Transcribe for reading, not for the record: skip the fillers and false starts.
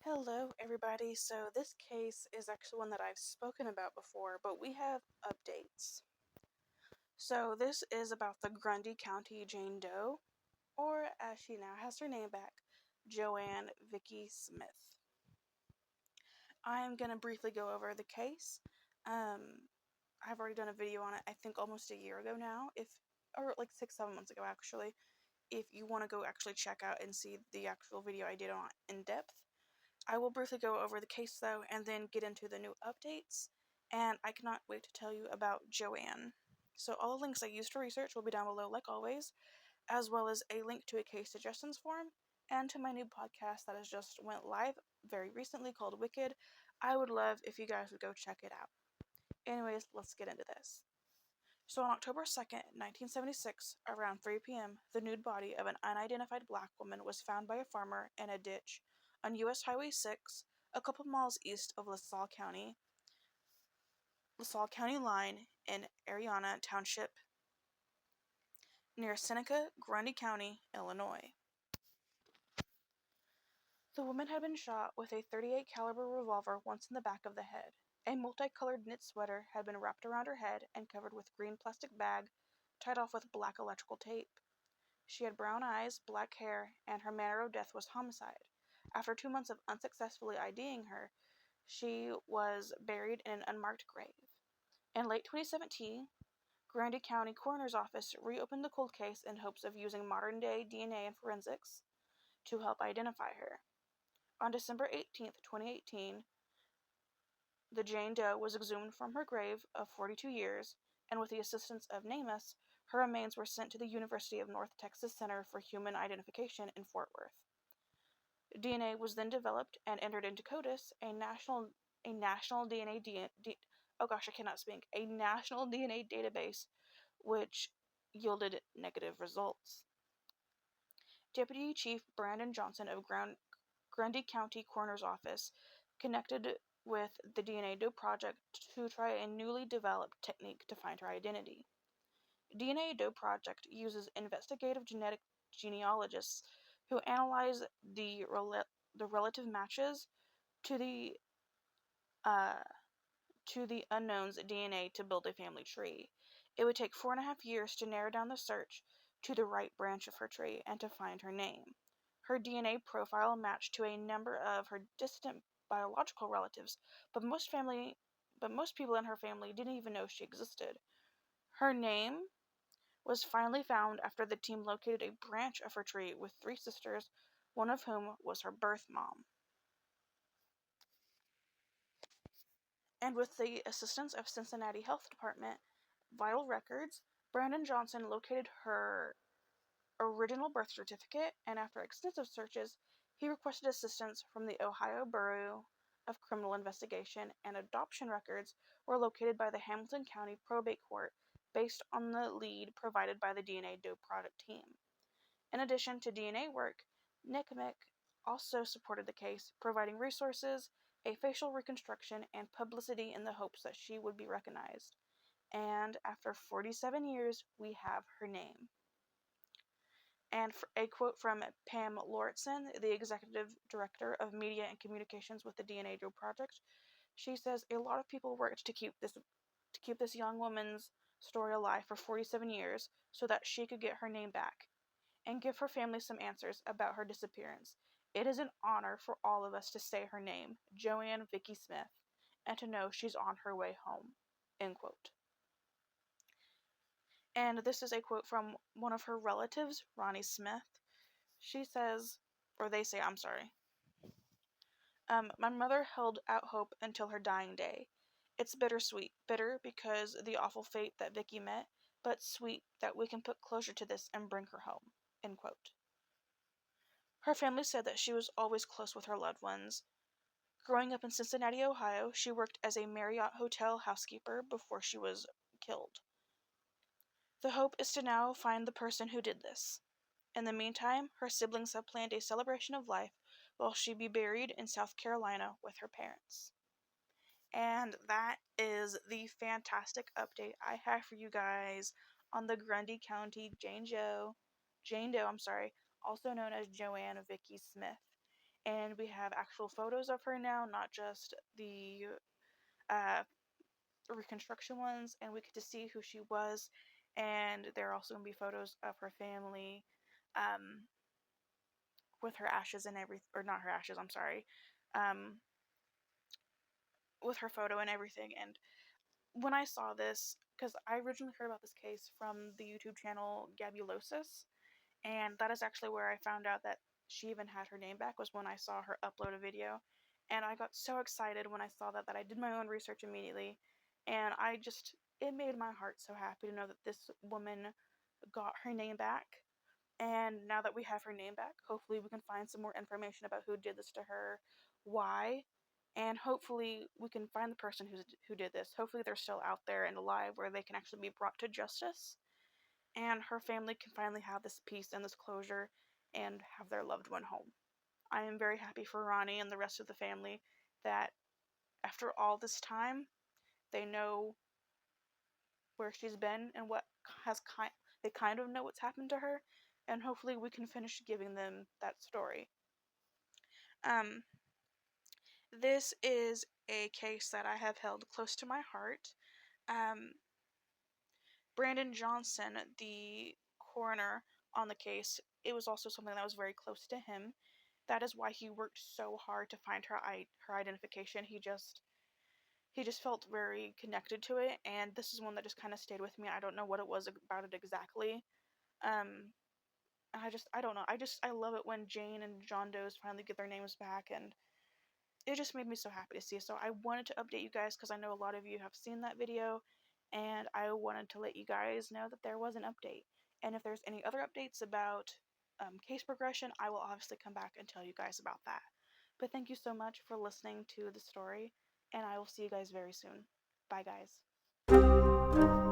Hello, everybody. So, this case is actually one that I've spoken about before, but we have updates. So, this is about the Grundy County Jane Doe, or as she now has her name back, Joann Vicky Smith. I am going to briefly go over the case. I've already done a video on it, I think almost a year ago now, or like 6-7 months ago actually. If you want to go actually check out and see the actual video I did on in depth. I will briefly go over the case though and then get into the new updates, and I cannot wait to tell you about Joann. So all the links I used for research will be down below like always, as well as a link to a case suggestions form and to my new podcast that has just went live very recently called Wicked. I would love if you guys would go check it out. Anyways, let's get into this. So on October 2nd, 1976, around 3 p.m., the nude body of an unidentified black woman was found by a farmer in a ditch on U.S. Highway 6, a couple miles east of LaSalle County line in Ariana Township, near Seneca, Grundy County, Illinois. The woman had been shot with a .38 caliber revolver once in the back of the head. A multicolored knit sweater had been wrapped around her head and covered with green plastic bag, tied off with black electrical tape. She had brown eyes, black hair, and her manner of death was homicide. After 2 months of unsuccessfully IDing her, she was buried in an unmarked grave. In late 2017, Grundy County Coroner's Office reopened the cold case in hopes of using modern-day DNA and forensics to help identify her. On December 18, 2018, the Jane Doe was exhumed from her grave of 42 years, and with the assistance of NamUs, her remains were sent to the University of North Texas Center for Human Identification in Fort Worth. DNA was then developed and entered into CODIS, a national DNA database, which yielded negative results. Deputy Chief Brandon Johnson of Grundy County Coroner's Office connected with the DNA Doe Project to try a newly developed technique to find her identity. DNA Doe Project uses investigative genetic genealogists who analyze the relative matches to the unknown's DNA to build a family tree. It would take 4.5 years to narrow down the search to the right branch of her tree and to find her name. Her DNA profile matched to a number of her distant biological relatives, but most people in her family didn't even know she existed. Her name was finally found after the team located a branch of her tree with 3 sisters, one of whom was her birth mom. And with the assistance of Cincinnati Health Department Vital Records, Brandon Johnson located her original birth certificate, and after extensive searches, he requested assistance from the Ohio Bureau of Criminal Investigation, and adoption records were located by the Hamilton County Probate Court based on the lead provided by the DNA Doe Project team. In addition to DNA work, NCMEC also supported the case, providing resources, a facial reconstruction, and publicity in the hopes that she would be recognized. And after 47 years, we have her name. And a quote from Pam Lauritsen, the executive director of media and communications with the DNA Doe Project. She says, "A lot of people worked to keep this young woman's story alive for 47 years so that she could get her name back and give her family some answers about her disappearance. It is an honor for all of us to say her name, Joann Vicky Smith, and to know she's on her way home." End quote. And this is a quote from one of her relatives, Ronnie Smith. She says, or they say, I'm sorry. "My mother held out hope until her dying day. It's bittersweet. Bitter because the awful fate that Vicky met, but sweet that we can put closure to this and bring her home." End quote. Her family said that she was always close with her loved ones. Growing up in Cincinnati, Ohio, she worked as a Marriott hotel housekeeper before she was killed. "The hope is to now find the person who did this. In the meantime, her siblings have planned a celebration of life while she be buried in South Carolina with her parents." And that is the fantastic update I have for you guys on the Grundy County Jane Doe, also known as Joann Vicky Smith. and we have actual photos of her now, not just the uh, reconstruction ones, and we get to see who she was. And there are also going to be photos of her family um, with her ashes and everything, or not her ashes, I'm sorry, um, with her photo and everything. And when I saw this, because I originally heard about this case from the YouTube channel Gabulosis, and that is actually where I found out that she even had her name back, was when I saw her upload a video. And I got so excited when I saw that I did my own research immediately, and it made my heart so happy to know that this woman got her name back. And now that we have her name back, hopefully we can find some more information about who did this to her, why, and hopefully we can find the person who did this. Hopefully they're still out there and alive where they can actually be brought to justice, and her family can finally have this peace and this closure and have their loved one home. I am very happy for Ronnie and the rest of the family that after all this time, they know where she's been and they kind of know what's happened to her, and hopefully we can finish giving them that story. Um, this is a case that I have held close to my heart. Um, Brandon Johnson, the coroner on the case, it was also something that was very close to him. That is why he worked so hard to find her identification. He just felt very connected to it, and this is one that just kind of stayed with me. I don't know what it was about it exactly. Um, I don't know. I love it when Jane and John Doe's finally get their names back, and it just made me so happy to see. So I wanted to update you guys because I know a lot of you have seen that video, and I wanted to let you guys know that there was an update. And if there's any other updates about case progression, I will obviously come back and tell you guys about that. But thank you so much for listening to the story, and I will see you guys very soon. Bye, guys.